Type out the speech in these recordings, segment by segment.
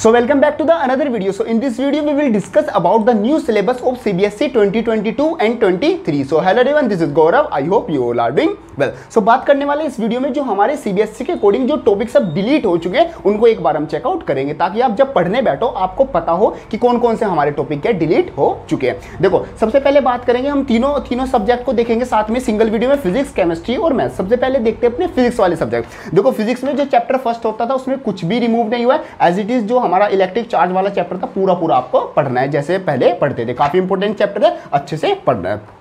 So welcome back to the another video. So in this video we will discuss about the new syllabus of CBSE 2022 and 23. So hello everyone, this is Gaurav. I hope you all are doing well. So बात करने वाले इस video में जो हमारे CBSE के according जो topic सब डिलीट हो चुके हैं उनको एक बार हम चेकआउट करेंगे ताकि आप जब पढ़ने बैठो आपको पता हो कि कौन कौन से हमारे टॉपिक के डिलीट हो चुके हैं। देखो सबसे पहले बात करेंगे हम तीनों सब्जेक्ट को देखेंगे साथ में सिंगल वीडियो में, फिजिक्स, केमिस्ट्री और मैथ्स। सबसे पहले देखते हैं अपने फिजिक्स वाले सब्जेक्ट। देखो फिजिक्स में जो चैप्टर फर्स्ट होता था उसमें कुछ भी रिमूव नहीं हुआ है, एज इट इज जो हमारा इलेक्ट्रिक चार्ज वाला चैप्टर था पूरा आपको पढ़ना है जैसे पहले पढ़ते थे। काफी इंपॉर्टेंट चैप्टर है, अच्छे से पढ़ना है।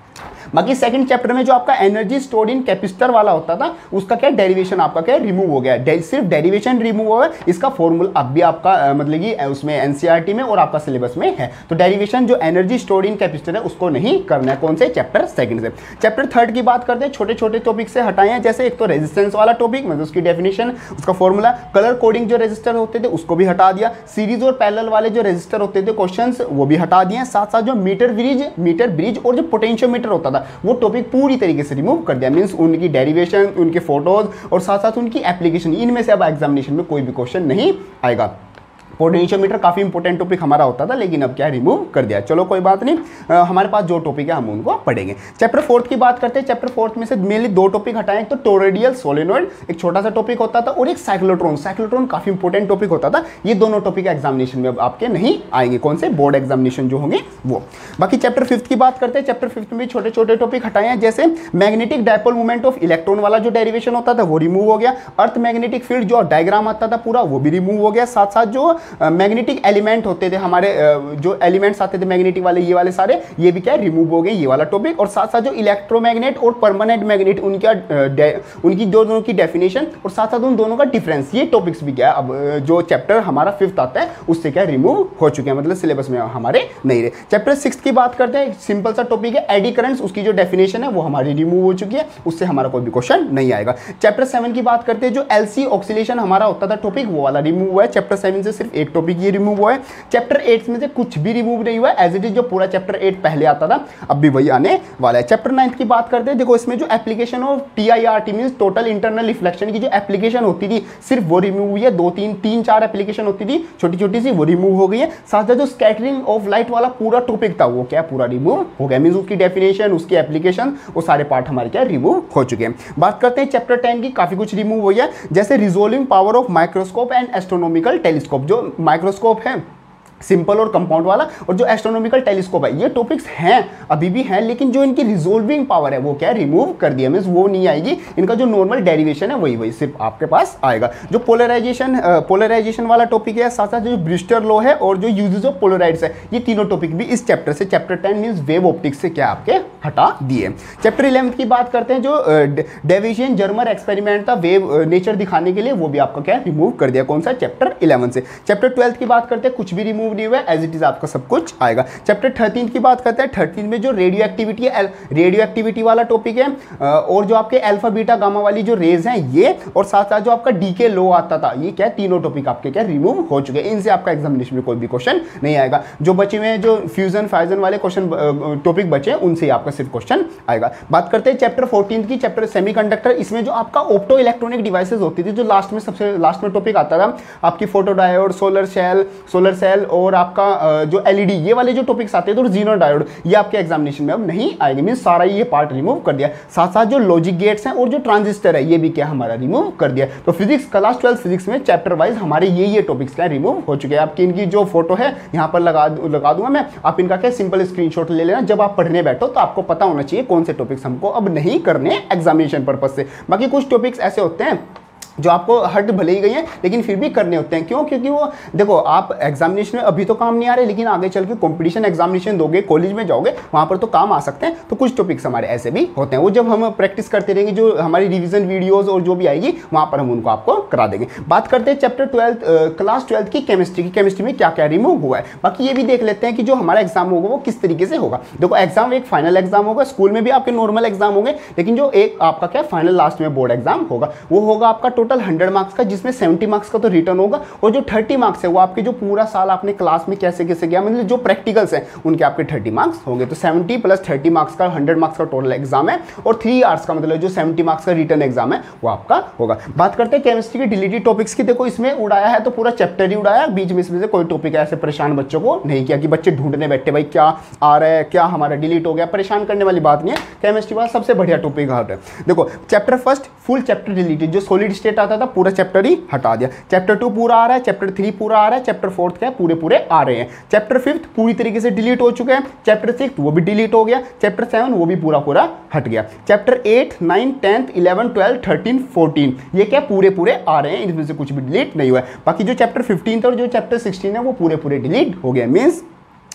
बाकी सेकंड चैप्टर में जो आपका एनर्जी स्टोर्ड इन कैपेसिटर वाला होता था उसका क्या डेरिवेशन आपका क्या रिमूव हो गया, सिर्फ डेरिवेशन रिमूव हुआ है। इसका फॉर्मूला अब भी आपका मतलब कि उसमें एनसीईआरटी में और आपका सिलेबस में है। तो डेरिवेशन जो एनर्जी स्टोर्ड इन कैपेसिटर है उसको नहीं करना है। कौन से चैप्टर सेकंड से। चैप्टर थर्ड की बात करते हैं, छोटे छोटे टॉपिक से हटाए हैं, जैसे एक तो रेजिस्टेंस वाला टॉपिक मतलब उसकी डेफिनेशन, उसका फॉर्मूला, कलर कोडिंग जो रेजिस्टर होते थे उसको भी हटा दिया, सीरीज और पैरेलल वाले जो रेजिस्टर होते थे क्वेश्चंस वो भी हटा दिए, साथ साथ जो मीटर ब्रिज और जो पोटेंशियोमीटर होता था वो टॉपिक पूरी तरीके से रिमूव कर दिया। मींस उनकी डेरिवेशन, उनके फोटोज और साथ साथ उनकी एप्लीकेशन, इनमें से अब एग्जामिनेशन में कोई भी क्वेश्चन नहीं आएगा। पोटेंशियोमीटर काफी इंपॉर्टेंट टॉपिक हमारा होता था लेकिन अब क्या रिमूव कर दिया। चलो कोई बात नहीं, हमारे पास जो टॉपिक है हम उनको पढ़ेंगे। चैप्टर फोर्थ की बात करते हैं। चैप्टर फोर्थ में से मेनली दो टॉपिक हटाए, एक तो टोरोइडियल सोलेनोइड एक छोटा सा टॉपिक होता था और एक साइक्लोट्रॉन काफी इंपॉर्टेंट टॉपिक होता था। ये दोनों टॉपिक एग्जामिनेशन में अब आपके नहीं आएंगे, कौन से बोर्ड एग्जामिनेशन जो होंगे वो। बाकी चैप्टर फिफ्थ की बात करते हैं। चैप्टर फिफ्थ में छोटे छोटे टॉपिक हटाए हैं, जैसे magnetic dipole movement of electron वाला जो डेरिवेशन होता था वो रिमूव हो गया, अर्थ मैग्नेटिक फील्ड जो डायग्राम आता था पूरा वो भी रिमूव हो गया, साथ साथ जो मैग्नेटिक एलिमेंट होते थे हमारे जो एलिमेंट्स आते थे मैग्नेटिक वाले ये वाले सारे ये भी क्या रिमूव हो गए, ये वाला टॉपिक। और साथ साथ जो इलेक्ट्रोमैग्नेट और परमानेंट मैग्नेट उनकी दोनों की डेफिनेशन और साथ साथ उन दोनों का डिफरेंस, ये टॉपिक्स भी क्या अब जो चैप्टर हमारा फिफ्थ आता है उससे क्या रिमूव हो चुके हैं, मतलब सिलेबस में हमारे नहीं रहे। चैप्टर सिक्स की बात करते हैं, सिंपल सा टॉपिक है एडी करंट्स, उसकी जो डेफिनेशन है वो हमारी रिमूव हो चुकी है, उससे हमारा कोई भी क्वेश्चन नहीं आएगा। चैप्टर सेवन की बात करते हैं, जो एलसी ऑक्सीलेशन हमारा होता था टॉपिक वो वाला रिमूव हुआ है। चैप्टर सेवन से सिर्फ एक टॉपिक ये रिमूव हुआ है। चैप्टर 8 में से कुछ भी रिमूव नहीं हुआ है, एज इट इज जो पूरा चैप्टर 8 पहले आता था अब भी वही आने वाला है। चैप्टर 9 की बात करते हैं। देखो इसमें जो application of TIRT means total internal reflection की जो एप्लीकेशन होती थी सिर्फ वो रिमूव हुई है। तीन चार एप्लीकेशन होती थी छोटी छोटी सी, वो रिमूव हो गई है। साथ साथ जो स्कैटरिंग ऑफ लाइट वाला पूरा टॉपिक था वो क्या पूरा रिमूव हो गया, मींस उसकी डेफिनेशन, उसकी एप्लीकेशन वो सारे पार्ट हमारे क्या रिमूव हो चुके हैं। बात करते हैं चैप्टर 10 की, काफी कुछ रिमूव हो गया, जैसे resolving power of microscope and astronomical telescope. जो माइक्रोस्कोप है सिंपल और कंपाउंड वाला और जो एस्ट्रोनॉमिकल टेलीस्कोप है ये टॉपिक्स हैं अभी भी हैं, लेकिन जो इनकी रिजोल्विंग पावर है वो क्या रिमूव कर दिया, मींस वो नहीं आएगी। इनका जो नॉर्मल डेरिवेशन है वही सिर्फ आपके पास आएगा। जो पोलराइजेशन वाला टॉपिक है, साथ साथ जो ब्रिस्टर लॉ है और जो यूजेस ऑफ पोलराइड्स है, ये तीनों टॉपिक भी इस चैप्टर से, चैप्टर 10 मींस वेव ऑप्टिक्स से क्या आपके हटा दिए। चैप्टर 11 की बात करते हैं, जो डेविशियन जर्मर एक्सपेरिमेंट था वेव नेचर दिखाने के लिए, वो भी आपका क्या रिमूव कर दिया, कौन सा चैप्टर 11 से। चैप्टर 12 की बात करते हैं, कुछ भी रिमूव नहीं हुआ, एज इट इज आपका सब कुछ आएगा। चैप्टर 13 की बात करते हैं। 13 में जो रेडियो एक्टिविटी वाला टॉपिक है और जो आपके अल्फा बीटा गामा वाली जो रेज हैं ये, और साथ साथ जो आपका डीके लो आता था, ये क्या तीनों टॉपिक आपके क्या रिमूव हो चुके हैं। इनसे आपका एग्जामिनेशन में कोई भी क्वेश्चन नहीं आएगा। जो बचे हुए जो फ्यूजन फाइजन वाले क्वेश्चन टॉपिक बचे उनसे आपका सिर्फ क्वेश्चन आएगा। बात करते हैं चैप्टर 14 की, चैप्टर सेमीकंडक्टर। इसमें जो आपका ऑप्टो इलेक्ट्रॉनिक डिवाइसेस होती थी, जो लास्ट में सबसे लास्ट में टॉपिक आता था, आपकी फोटो डायोड, सोलर सेल और आपका जो एलईडी, ये वाले जो टॉपिक्स आते थे और जीनो डायोड, ये आपके एग्जामिनेशन में अब नहीं आएंगे, मींस सारा ये पार्ट रिमूव कर दिया। साथ साथ जो लॉजिक गेट्स हैं और जो ट्रांजिस्टर है ये भी क्या हमारा रिमूव कर दिया। तो फिजिक्स क्लास 12 फिजिक्स में चैप्टर वाइज हमारे ये टॉपिक्स क्या रिमूव हो चुके हैं। आपकी इनकी जो फोटो है यहाँ पर लगा दूंगा मैं, आप इनका क्या सिंपल स्क्रीनशॉट ले लेना। जब आप पढ़ने बैठो तो आपको पता होना चाहिए कौन से टॉपिक्स हमको अब नहीं करने एग्जामिनेशन पर्पज से। बाकी कुछ टॉपिक्स ऐसे होते हैं जो आपको हट भले ही गई हैं लेकिन फिर भी करने होते हैं। क्यों? क्योंकि वो देखो आप एग्जामिनेशन में अभी तो काम नहीं आ रहे, लेकिन आगे चल के कंपटीशन एग्जामिनेशन दोगे, कॉलेज में जाओगे, वहाँ पर तो काम आ सकते हैं। तो कुछ टॉपिक्स हमारे ऐसे भी होते हैं, वो जब हम प्रैक्टिस करते रहेंगे, जो हमारी रिविजन वीडियोज और जो भी आएगी वहाँ पर हम उनको आपको करा देंगे। बात करते हैं चैप्टर 12 क्लास 12 की केमिस्ट्री की। केमिस्ट्री में क्या क्या रिमूव हुआ है, बाकी ये भी देख लेते हैं कि जो हमारा एग्जाम होगा वो किस तरीके से होगा। देखो एग्जाम एक फाइनल एग्जाम होगा, स्कूल में भी आपके नॉर्मल एग्जाम होंगे, लेकिन जो एक आपका क्या फाइनल लास्ट में बोर्ड एग्जाम होगा वो होगा आपका टोटल 100 मार्क्स का, जिसमें 70 मार्क्स का तो रिटर्न होगा और जो 30 मार्क्स है वो आपके जो पूरा साल आपने क्लास में कैसे कैसे गया, मतलब जो प्रैक्टिकल्स हैं उनके आपके 30 मार्क्स होंगे। तो 70 + 30 मार्क्स का 100 मार्क्स का टोटल एग्जाम है और 3 आवर्स का मतलब जो 70 मार्क्स का रिटर्न एग्जाम है वो आपका होगा। बात करते हैं केमिस्ट्री के डिलीटेड टॉपिक्स की। देखो इसमें उड़ाया है तो पूरा चैप्टर ही उड़ाया, बीच में इसमें से कोई टॉपिक ऐसे परेशान बच्चों को नहीं किया कि बच्चे ढूंढने बैठे भाई क्या आ रहा है, क्या हमारा डिलीट हो गया। परेशान करने वाली बात नहीं है, केमिस्ट्री वाला सबसे बढ़िया टॉपिक है। देखो chapter first full chapter deleted, जो सॉलिड स्टेट आता था पूरा चैप्टर ही हटा दिया। चैप्टर 2 पूरा आ रहा है, चैप्टर 3 पूरा आ रहा है, चैप्टर 4 क्या पूरे पूरे आ रहे हैं। चैप्टर 5 पूरी तरीके से डिलीट हो चुके हैं, चैप्टर 6 वो भी डिलीट हो गया, चैप्टर 7 वो भी पूरा पूरा हट गया। चैप्टर 8, 9, 10, 11, 12, 13, 14 ये क्या पूरे पूरे आ रहे हैं, इनमें से कुछ भी डिलीट नहीं हुआ है। बाकी जो चैप्टर 15 और जो चैप्टर 16 है वो पूरे पूरे डिलीट हो गए। Means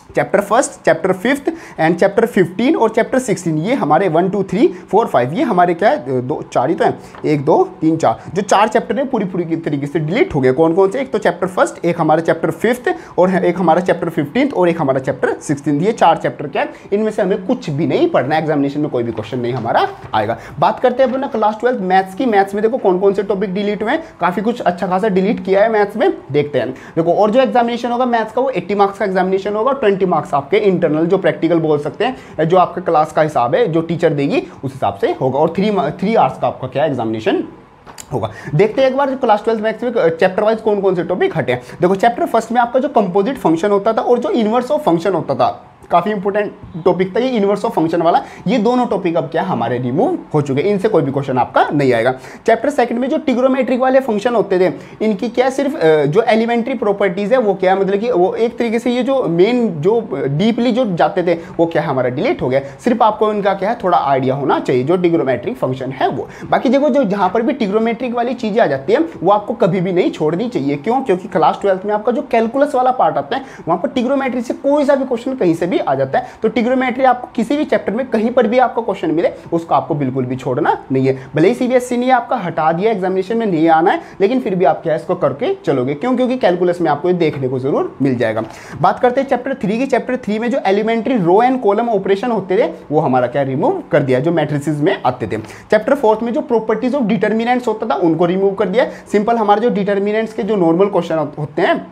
chapter first, chapter 5th and chapter 15 और चैप्टर 16 ये हमारे 1, 2, 3, 4, 5 ये हमारे क्या है, 2, 4 ही तो हैं, 1, 2, 3, 4 जो 4 चैप्टर हैं पूरी की तरीके से डिलीट हो गए। कौन कौन से? एक तो चैप्टर फर्स्ट, एक हमारा चैप्टर 5th और एक हमारा चैप्टर 15 और एक हमारा चैप्टर 16। ये 4 चैप्टर क्या है, इनमें से हमें कुछ भी नहीं पढ़ना, एग्जामिनेशन में कोई भी क्वेश्चन नहीं हमारा आएगा। बात करते हैं अपना क्लास 12 मैथ्स की। मैथ्स में देखो कौन कौन से टॉपिक डिलीट हुए हैं, काफी कुछ अच्छा खासा डिलीट किया है मैथ्स में, देखते हैं। देखो और जो एग्जामिनेशन होगा मैथ्स का वो 80 मार्क्स का एग्जामिनेशन होगा, 20 मार्क्स आपके इंटरनल जो प्रैक्टिकल बोल सकते हैं, जो आपके क्लास का हिसाब है जो टीचर देगी उस हिसाब से होगा, और 3 आवर्स का आपका क्या एग्जामिनेशन होगा। देखते हैं एक बार क्लास 12 मैथ्स में चैप्टर वाइज कौन कौन से टॉपिक हटे हैं। देखो चैप्टर फर्स्ट में आपका जो कंपोजिट फंक्शन होता था और जो इनवर्स ऑफ फंक्शन होता था, काफी इंपॉर्टेंट टॉपिक था ये इनवर्स ऑफ फंक्शन वाला, ये दोनों टॉपिक अब क्या हमारे रिमूव हो चुके हैं, इनसे कोई भी क्वेश्चन आपका नहीं आएगा। चैप्टर सेकंड में जो ट्रिग्नोमेट्रिक वाले फंक्शन होते थे, इनकी क्या सिर्फ जो एलिमेंट्री प्रॉपर्टीज है वो क्या मतलब कि वो एक तरीके से ये जो मेन जो डीपली जो जाते थे वो क्या हमारा डिलीट हो गया। सिर्फ आपको इनका क्या है थोड़ा आइडिया होना चाहिए जो ट्रिग्नोमेट्रिक फंक्शन है वो। बाकी देखो जो जहां पर भी ट्रिग्नोमेट्रिक वाली चीजें आ जाती है वो आपको कभी भी नहीं छोड़नी चाहिए। क्यों? क्योंकि क्लास 12 में आपका जो कैलकुलस वाला पार्ट आता है वहां पर ट्रिग्नोमेट्री से कोई सा भी क्वेश्चन कहीं से भी आ जाता है। तो ट्रिग्नोमेट्री आपको किसी भी चैप्टर में कहीं पर भी आपको क्वेश्चन मिले उसको आपको बिल्कुल भी छोड़ना नहीं है। भले ही सीबीएसई ने आपका हटा दिया, एग्जामिनेशन में नहीं आना है, लेकिन फिर भी आप क्या इसको करके चलोगे। क्यों? क्योंकि कैलकुलस में आपको ये देखने को जरूर मिल जाएगा। बात करते हैं चैप्टर 3 की। चैप्टर 3 में जो elementary row and column operation होते थे वो हमारा क्या रिमूव कर दिया, जो मैट्रिसेस में आते थे। चैप्टर 4 में जो प्रॉपर्टीज ऑफ डिटर्मिनेंट्स होता था उनको रिमूव कर दिया। सिंपल हमारे जो डिटर्मिनेंट्स के जो नॉर्मल क्वेश्चन होते हैं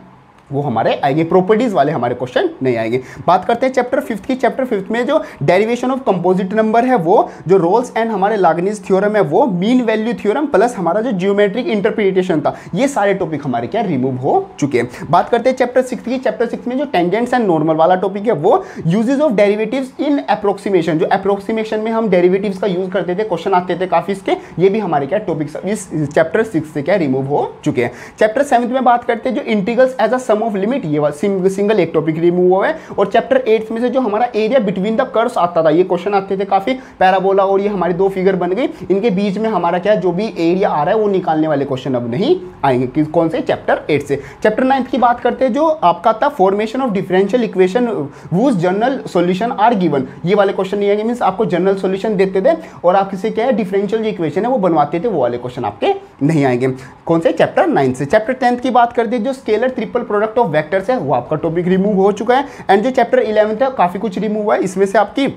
वो हमारे आएंगे, प्रॉपर्टीज वाले हमारे क्वेश्चन नहीं आएंगे। बात करते हैं चैप्टर 5 की। चैप्टर 5 में जो डेरिवेशन ऑफ कंपोजिट नंबर है वो, जो रोल्स एंड हमारे लाग्रांज थ्योरम है वो, मीन वैल्यू थ्योरम प्लस हमारा जो जियोमेट्रिक इंटरप्रिटेशन था, ये सारे टॉपिक हमारे क्या रिमूव हो चुके हैं। बात करते हैं चैप्टर 6 की। चैप्टर 6 में जो टेंजेंट्स एंड नॉर्मल वाला टॉपिक है वो, uses of derivatives in approximation, जो अप्रोक्सीमेशन में हम डेरिवेटिव्स का यूज करते थे, क्वेश्चन आते थे काफी इसके, ये भी हमारे क्या टॉपिक्स इस चैप्टर 6 से क्या रिमूव हो चुके हैं। चैप्टर 7 में बात करते हैं जो integrals as a sum of limit, ये सिंगल एक टॉपिक रिमूव हुआ है। और चैप्टर 8 में से जो हमारा एरिया बिटवीन द कर्व्स आता था, ये क्वेश्चन आते थे काफी, पैराबोला और ये हमारी 2 फिगर बन गई, इनके बीच में हमारा क्या जो भी एरिया आ रहा है वो निकालने वाले क्वेश्चन अब नहीं आएंगे। कौन से? चैप्टर 8 से। चैप्टर 9 की बात करते हैं जो आपका था formation of differential equation whose general solution are given, ये वाले क्वेश्चन नहीं आएंगे। मींस आपको जनरल सॉल्यूशन देते थे और आप किसी क्या है डिफरेंशियल जो इक्वेशन है वो बनवाते थे, वो वाले क्वेश्चन आपके नहीं आएंगे। कौन से? चैप्टर 9 से। चैप्टर 10 की बात करते हैं जो scalar triple product of vectors है वो आपका टॉपिक रिमूव हो चुका है। एंड जो चैप्टर 11 है काफी कुछ रिमूव हुआ है, इसमें से आपकी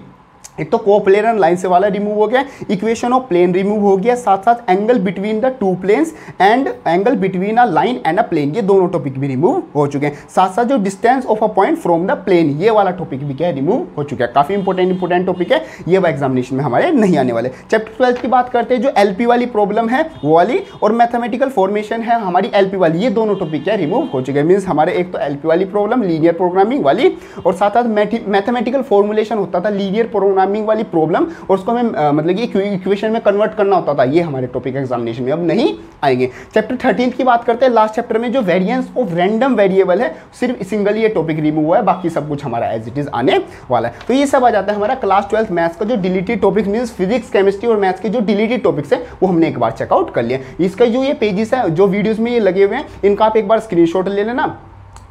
एक तो कोप्लेनर लाइन से वाला रिमूव हो गया, इक्वेशन ऑफ प्लेन रिमूव हो गया, साथ साथ angle between the two planes and angle between a line and a plane, ये दोनों टॉपिक भी रिमूव हो चुके हैं। साथ साथ जो distance of a point from the plane, ये वाला टॉपिक भी क्या रिमूव हो चुका है। काफी इंपॉर्टेंट टॉपिक है, ये एग्जामिनेशन में हमारे नहीं आने वाले। चैप्टर 12 की बात करते हैं जो एलपी वाली प्रॉब्लम है वो वाली, और मैथमेटिकल फॉर्मेशन है हमारी एलपी वाली, ये दोनों टॉपिक क्या रिमूव हो चुके हैं। मीन्स हमारे एक तो एलपी वाली प्रॉब्लम लीनियर प्रोग्रामिंग वाली, और साथ साथ मैथमेटिकल फॉर्मुलेशन होता था लीनियर प्रोग्रामिंग वाली प्रॉब्लम, और उसको हमें मतलब कि इक्वेशन में कन्वर्ट करना होता था, ये हमारे टॉपिक एग्जामिनेशन में अब नहीं आएंगे। चैप्टर 13 की बात करते हैं, लास्ट चैप्टर में जो वेरिएंस ऑफ रैंडम वेरिएबल है सिर्फ सिंगल ये टॉपिक रिमूव हुआ है, बाकी सब कुछ हमारा एज इट इज आने वाला है। तो ये सब आ जाता है हमारा क्लास 12 मैथ्स का जो deleted topics, means physics chemistry और मैथ्स के जो डिलीटेड टॉपिक्स है वो हमने एक बार चेकआउट कर लिया। इसका जो ये पेजेस है जो वीडियोस में ये लगे हुए हैं, इनका आप एक बार स्क्रीनशॉट ले लेना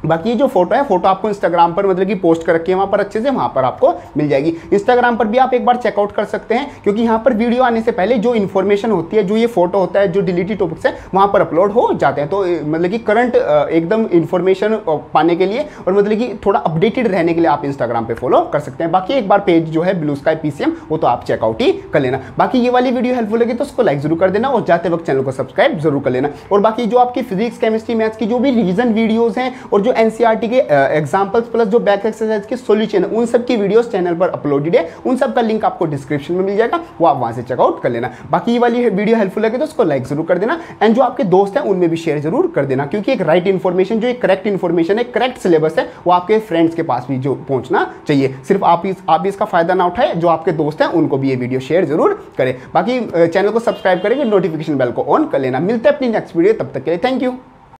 बाकी ये जो फोटो है, फोटो आपको इंस्टाग्राम पर मतलब कि पोस्ट कर रखी है वहाँ पर अच्छे से, वहाँ पर आपको मिल जाएगी। इंस्टाग्राम पर भी आप एक बार चेकआउट कर सकते हैं, क्योंकि यहाँ पर वीडियो आने से पहले जो इन्फॉर्मेशन होती है, जो ये फोटो होता है, जो डिलीटेड टॉपिक्स है वहाँ पर अपलोड हो जाते हैं। तो मतलब कि करंट एकदम इन्फॉर्मेशन पाने के लिए और मतलब कि थोड़ा अपडेटेड रहने के लिए आप इंस्टाग्राम पे फॉलो कर सकते हैं। बाकी एक बार पेज जो है ब्लू स्काई PCM वो तो आप चेकआउट ही कर लेना। बाकी ये वाली वीडियो हेल्पफुल लगी तो उसको लाइक जरूर कर देना और जाते वक्त चैनल को सब्सक्राइब जरूर कर लेना। और बाकी जो आपकी फिजिक्स, केमिस्ट्री, मैथ्स की जो भी रिवीजन वीडियोस हैं और जो NCERT के एग्जांपल्स प्लस जो बैक एक्सरसाइज के सॉल्यूशन है, उन सब की वीडियोस चैनल पर अपलोडेड है, उन सब का लिंक आपको डिस्क्रिप्शन में मिल जाएगा, वो आप वहां से चेकआउट कर लेना। बाकी ये वाली वीडियो हेल्पफुल लगे तो उसको लाइक जरूर कर देना एंड जो आपके दोस्त हैं उनमें भी शेयर जरूर कर देना, क्योंकि एक राइट इन्फॉर्मेशन, जो एक करेक्ट इन्फॉर्मेशन है, करेक्ट सिलेबस है, वो आपके फ्रेंड्स के पास भी जो पहुंचना चाहिए। सिर्फ आप इसका फायदा ना उठाए, जो आपके दोस्त हैं उनको भी ये वीडियो शेयर जरूर करें। बाकी चैनल को सब्सक्राइब करेंगे, नोटिफिकेशन बेल को ऑन कर लेना। मिलते हैं अपनी नेक्स्ट वीडियो, तब तक के लिए थैंक यू।